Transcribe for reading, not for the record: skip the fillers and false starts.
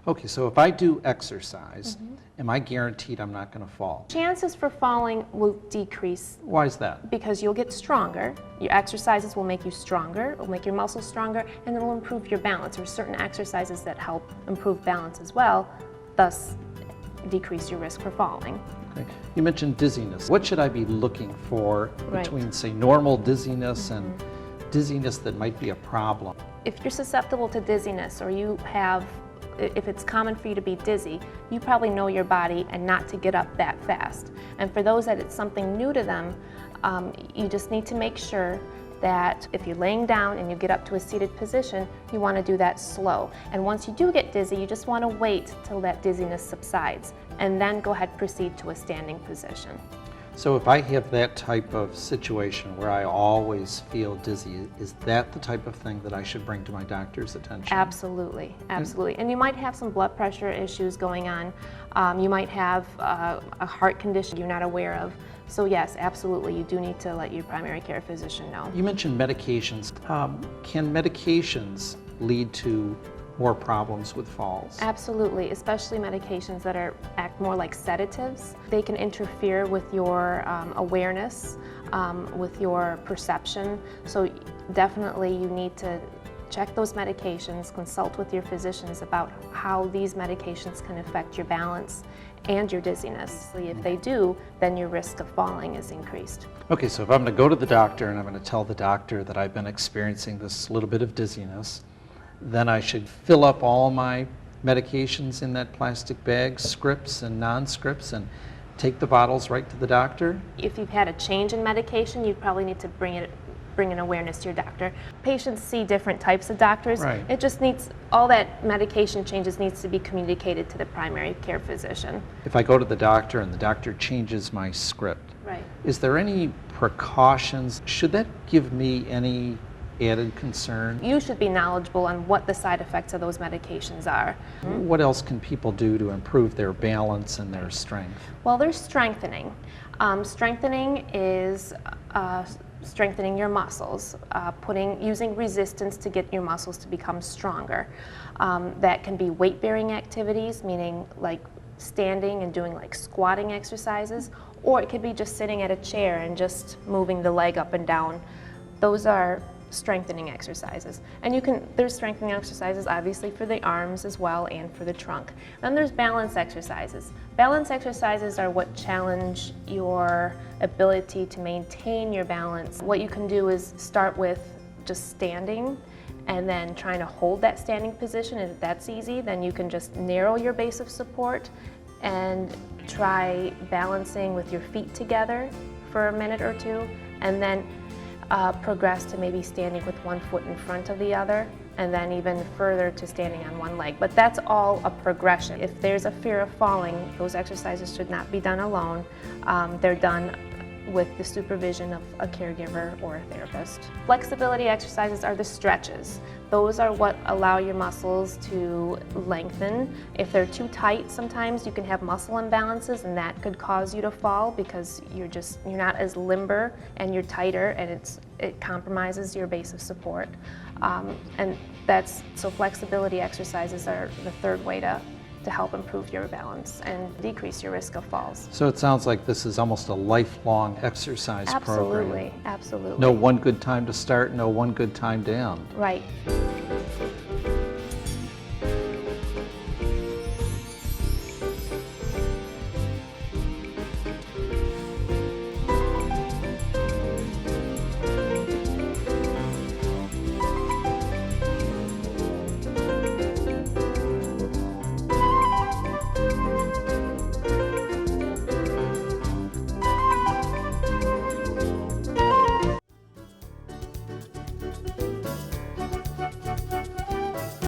Okay, so if I do exercise, am I guaranteed I'm not going to fall? Chances for falling will decrease Why is that? because you'll get stronger. Your exercises will make you stronger, will make your muscles stronger, and it'll improve your balance. There are certain exercises that help improve balance as well, thus decrease your risk for falling. Okay. You mentioned dizziness. What should I be looking for between, say, normal dizziness and dizziness that might be a problem? If you're susceptible to dizziness or if it's common for you to be dizzy, you probably know your body and not to get up that fast. And for those that it's something new to them, you just need to make sure that if you're laying down and you get up to a seated position, you want to do that slow. And once you do get dizzy, you just want to wait till that dizziness subsides and then go ahead and proceed to a standing position. So if I have that type of situation where I always feel dizzy, is that the type of thing that I should bring to my doctor's attention? Absolutely, absolutely. And you might have some blood pressure issues going on. You might have a heart condition you're not aware of. So yes, absolutely, you do need to let your primary care physician know. You mentioned medications. Can medications lead to more problems with falls? Absolutely, especially medications that act more like sedatives. They can interfere with your awareness, with your perception. So definitely you need to check those medications, consult with your physicians about how these medications can affect your balance and your dizziness. If they do, then your risk of falling is increased. Okay, so if I'm going to go to the doctor and I'm going to tell the doctor that I've been experiencing this little bit of dizziness, then I should fill up all my medications in that plastic bag, scripts and non-scripts, and take the bottles right to the doctor? If you've had a change in medication, you probably need to bring an awareness to your doctor. Patients see different types of doctors. Right. It just needs, all that medication changes needs to be communicated to the primary care physician. If I go to the doctor and the doctor changes my script, Right. is there any precautions? Should that give me any added concern? You should be knowledgeable on what the side effects of those medications are. What else can people do to improve their balance and their strength? Well, there's strengthening. Strengthening is strengthening your muscles, using resistance to get your muscles to become stronger. That can be weight-bearing activities, meaning like standing and doing like squatting exercises, or it could be just sitting at a chair and just moving the leg up and down. Those are strengthening exercises. And there's strengthening exercises obviously for the arms as well and for the trunk. Then there's balance exercises. Balance exercises are what challenge your ability to maintain your balance. What you can do is start with just standing and then trying to hold that standing position. And if that's easy, then you can just narrow your base of support and try balancing with your feet together for a minute or two, and then progress to maybe standing with one foot in front of the other, and then even further to standing on one leg. But that's all a progression. If there's a fear of falling, those exercises should not be done alone. They're done with the supervision of a caregiver or a therapist. Flexibility exercises are the stretches. Those are what allow your muscles to lengthen. If they're too tight, sometimes you can have muscle imbalances, and that could cause you to fall because you're not as limber and you're tighter, and it compromises your base of support. So flexibility exercises are the third way to help improve your balance and decrease your risk of falls. So it sounds like this is almost a lifelong exercise program. Absolutely, absolutely. No one good time to start, no one good time to end. Right.